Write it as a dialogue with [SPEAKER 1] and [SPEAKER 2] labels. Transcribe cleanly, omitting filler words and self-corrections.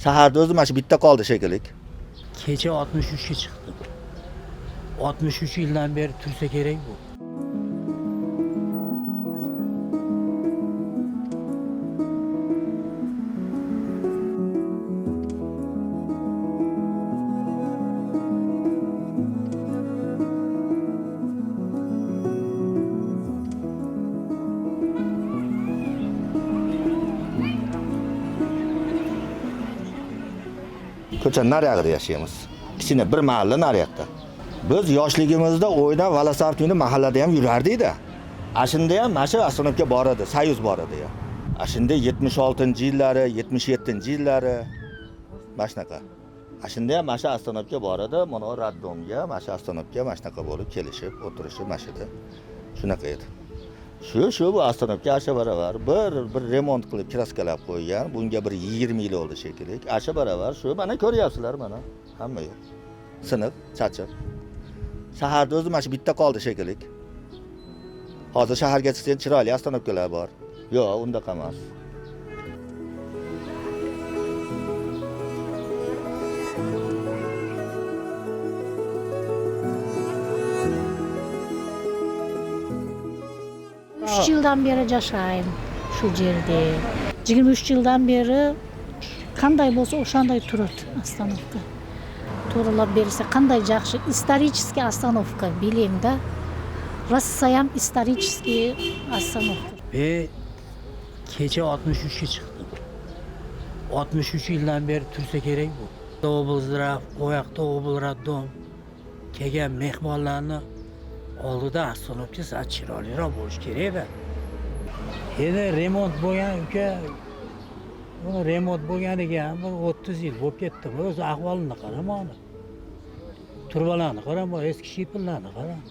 [SPEAKER 1] Shaharda o'zi mana shu bitta qoldi shekilli.
[SPEAKER 2] Kecha 63 ga chiqdim. 63 yildan beri tursa kerak bu.
[SPEAKER 1] Ko'cha naryoqda yashaymiz. Kichkina bir mahalla naryoqda. Biz yoshligimizda o'ynab velosipedni mahallada ham yurardik-da. Ashunda ham mana shu avtonomga bor edi, Soyuz bor edi ya. Ashunda 76-yillari, 77-yillari mana shunaqa. Ashunda ham mana shu avtonomga bor edi, mana raddomga, mana shu avtonomga mana shunaqa bo'lib kelishib, o'tirishib mashida. Shunaqa edi. Shu bu avtonomga asha baravar bir remont qilib kraskalab qo'ygan. Bunga bir 20 yil oldi shekilli. Asha baravar shu mana ko'ryapsizlar mana. Hamma yo'q. Sinib, chachib. Shaharda o'zi mana shu bitta qoldi shekilli. Hozir shaharga chiqsang chiroyli avtonomkalar bor. Yo'q, undaqa emas.
[SPEAKER 3] Üç yıldan beri yaşayım şu yerde. 23 yıldan beri kanday bolsa oşanday turut Astanovka. Turulab berse kanday жақшы исторический остановка bileyim de. Rassayam исторический остановка.
[SPEAKER 2] Ve kecha 63 ga chiqdim. 63 yildan beri tursa kerak bu. Oblzdrav, oyoqda oblraddom kelgan mehmonlarni oldida avtonomga sal chiroyliroq bo'lish kerak-da. Endi remont bo'lgan uka, bu remont bo'lganiga bir 30 yil bo'lib ketdi. O'z ahvolini qarama uni. Turbalarni qarama, eski shipillarni qarama.